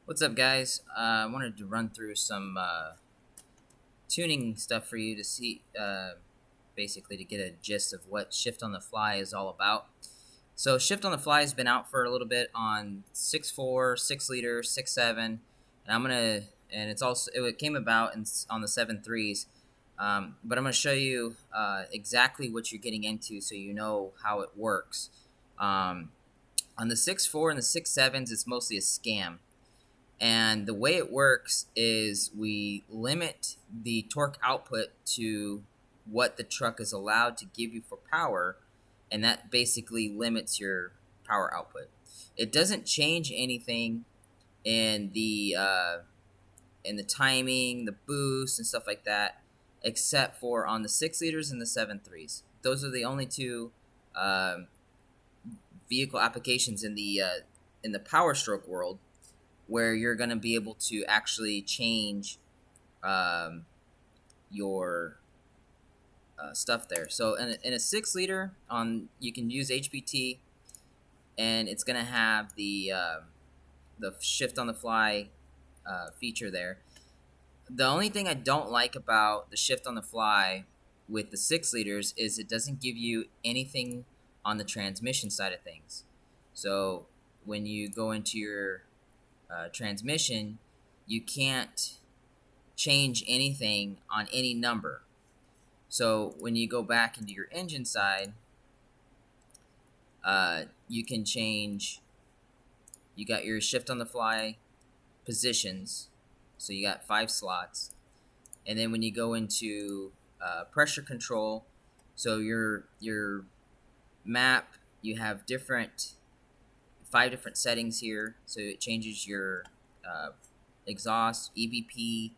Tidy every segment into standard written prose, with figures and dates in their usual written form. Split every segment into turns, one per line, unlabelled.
What's up, guys? I wanted to run through some tuning stuff for you to see, basically to get a gist of what Shift on the Fly is all about. So Shift on the Fly has been out for a little bit on 6.4, 6 liter, 6.7, and it's also it came about on the 7.3s. But I'm gonna show you exactly what you're getting into, so you know how it works. On the 6.4 and the 6.7s, it's mostly a scam. And the way it works is we limit the torque output to what the truck is allowed to give you for power, and that basically limits your power output. It doesn't change anything in the timing, the boost, and stuff like that, except for on the 6 liters and the 7.3s. Those are the only two um vehicle applications in the Power Stroke world where you're going to be able to actually change um, your stuff there. So in a 6 liter, you can use HPT, and it's going to have the Shift on the Fly feature there. The only thing I don't like about the Shift on the Fly with the 6 liters is it doesn't give you anything on the transmission side of things. So when you go into your transmission, you can't change anything on any number. So when you go back into your engine side, you can change. You got your Shift on the Fly positions, so you got 5 slots, and then when you go into pressure control, so your map, you have 5 different settings here. So it changes your exhaust, EBP.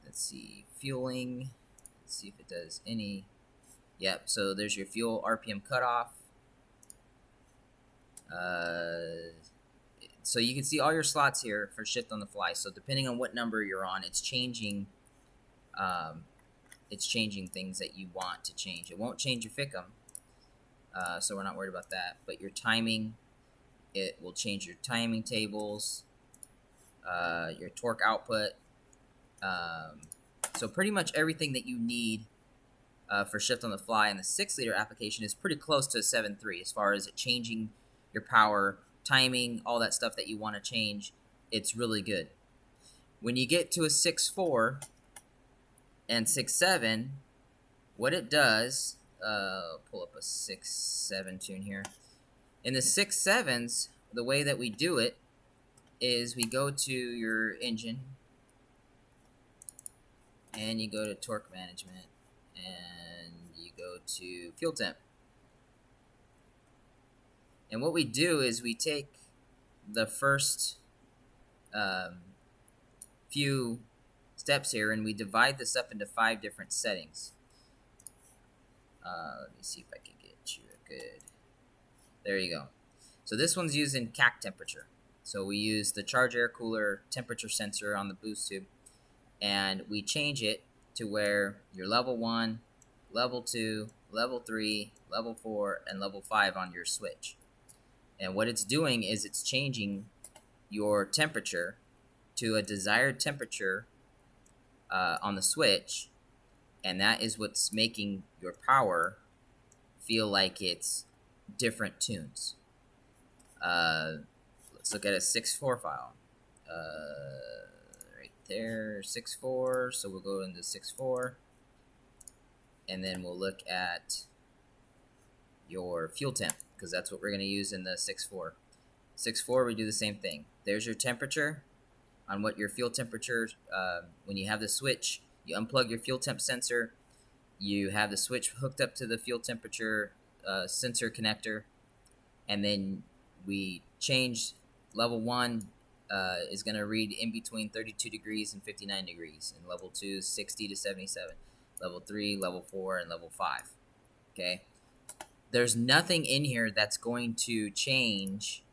Let's see, fueling. Let's see if it does any. Yep. So there's your fuel RPM cutoff. So you can see all your slots here for Shift on the Fly. So depending on what number you're on, it's changing. It's changing things that you want to change. It won't change your FICM, so we're not worried about that. But your timing, it will change your timing tables, your torque output. So pretty much everything that you need for Shift on the Fly in the 6 liter application is pretty close to a 7.3 as far as it changing your power, timing, all that stuff that you want to change. It's really good. When you get to a 6.4 and 6.7, what it does, pull up a 6.7 tune here. In the 6.7s, the way that we do it is we go to your engine, and you go to torque management, and you go to fuel temp. And what we do is we take the first few steps here, and we divide this up into 5 different settings. Let me see if I can get you a good. There you go. So this one's using CAC temperature. So we use the charge air cooler temperature sensor on the boost tube, and we change it to where your level 1, level 2, level 3, level 4, and level 5 on your switch. And what it's doing is it's changing your temperature to a desired temperature on the switch, and that is what's making your power feel like it's different tunes. Let's look at a 6.4 file. Right there, 6.4. So we'll go into 6.4, and then we'll look at your fuel temp, because that's what we're going to use in the 6.4. 6.4, we do the same thing. There's your temperature on what your fuel temperature. When you have the switch, you unplug your fuel temp sensor. You have the switch hooked up to the fuel temperature sensor connector, and then we change. Level 1 is going to read in between 32 degrees and 59 degrees, and level 2 is 60 to 77. Level 3, level 4, and level 5. Okay. There's nothing in here that's going to change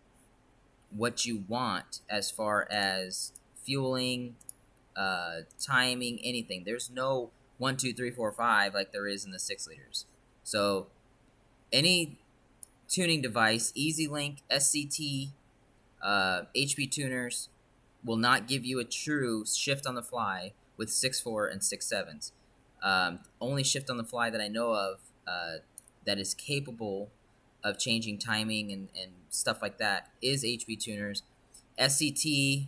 what you want as far as fueling, timing, anything. There's no 1, 2, 3, 4, 5 like there is in the 6 liters. So any tuning device, EasyLink, SCT, HP tuners will not give you a true shift on the fly with 6.4 and 6.7s. Only shift on the fly that I know of that is capable of changing timing and stuff like that is HP tuners. SCT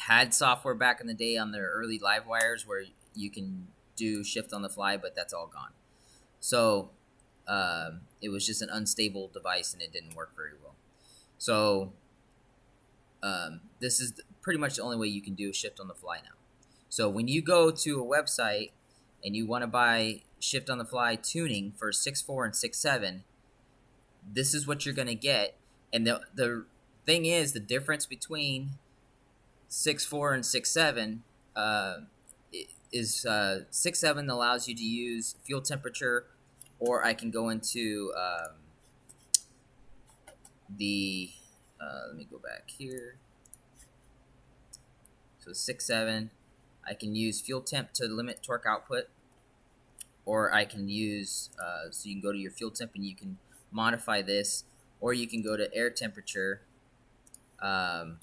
had software back in the day on their early live wires where you can do shift on the fly, but that's all gone. So it was just an unstable device and it didn't work very well. So this is pretty much the only way you can do a shift on the fly now. So when you go to a website and you want to buy shift on the fly tuning for 6.4 and 6.7, this is what you're going to get. And the thing is, the difference between 6.4 and 6.7 is 6.7 allows you to use fuel temperature, or I can go into let me go back here. So 6.7, I can use fuel temp to limit torque output, or I can use, so you can go to your fuel temp and you can modify this, or you can go to air temperature, and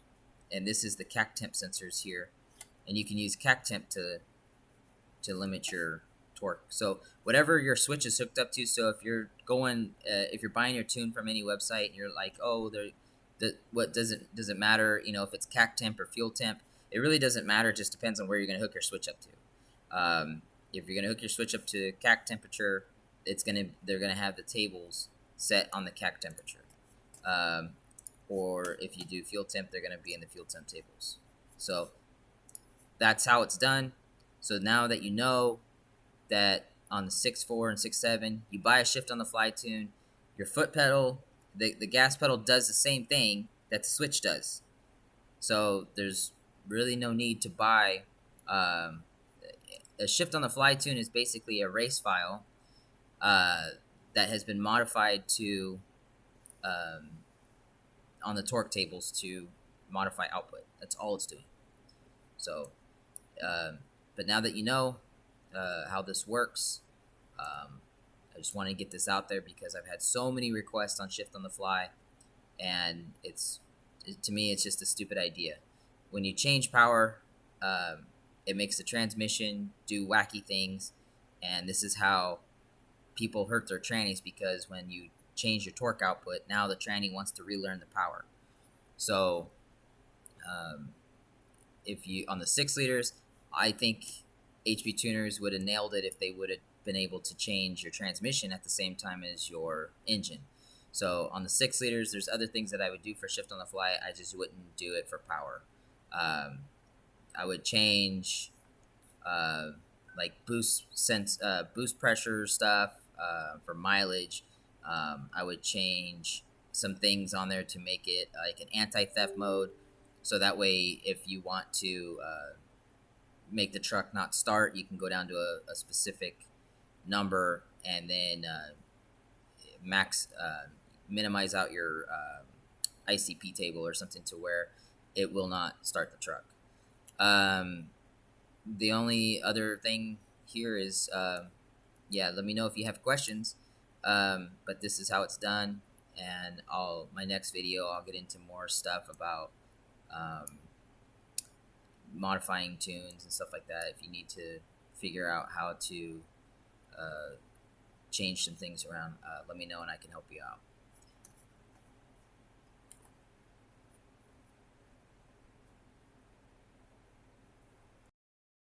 this is the CAC temp sensors here, and you can use CAC temp to limit your torque. So whatever your switch is hooked up to, so if you're going, if you're buying your tune from any website and you're like, oh, what does it matter, you know, if it's CAC temp or fuel temp, it really doesn't matter. It just depends on where you're going to hook your switch up to. If you're going to hook your switch up to CAC temperature, they're going to have the tables set on the CAC temperature. Or if you do fuel temp, they're going to be in the fuel temp tables. So that's how it's done. So now that you know that on the 6.4 and 6.7, you buy a shift on the fly tune, your foot pedal, the gas pedal does the same thing that the switch does. So there's really no need to buy a shift on the fly tune is basically a race file that has been modified to on the torque tables to modify output. That's all it's doing. So but now that you know how this works, I just want to get this out there because I've had so many requests on shift on the fly, and to me it's just a stupid idea. When you change power, it makes the transmission do wacky things, and this is how people hurt their trannies, because when you change your torque output, now the tranny wants to relearn the power. So if you on the 6 liters, I think HP tuners would have nailed it if they would have been able to change your transmission at the same time as your engine. So on the 6 liters, there's other things that I would do for shift on the fly. I just wouldn't do it for power. I would change like boost pressure stuff for mileage. I would change some things on there to make it like an anti-theft mode, so that way if you want to make the truck not start, you can go down to a specific number and then minimize out your ICP table or something to where it will not start the truck. The only other thing here is, let me know if you have questions. But this is how it's done, and my next video I'll get into more stuff about modifying tunes and stuff like that. If you need to figure out how to change some things around, let me know and I can help you out.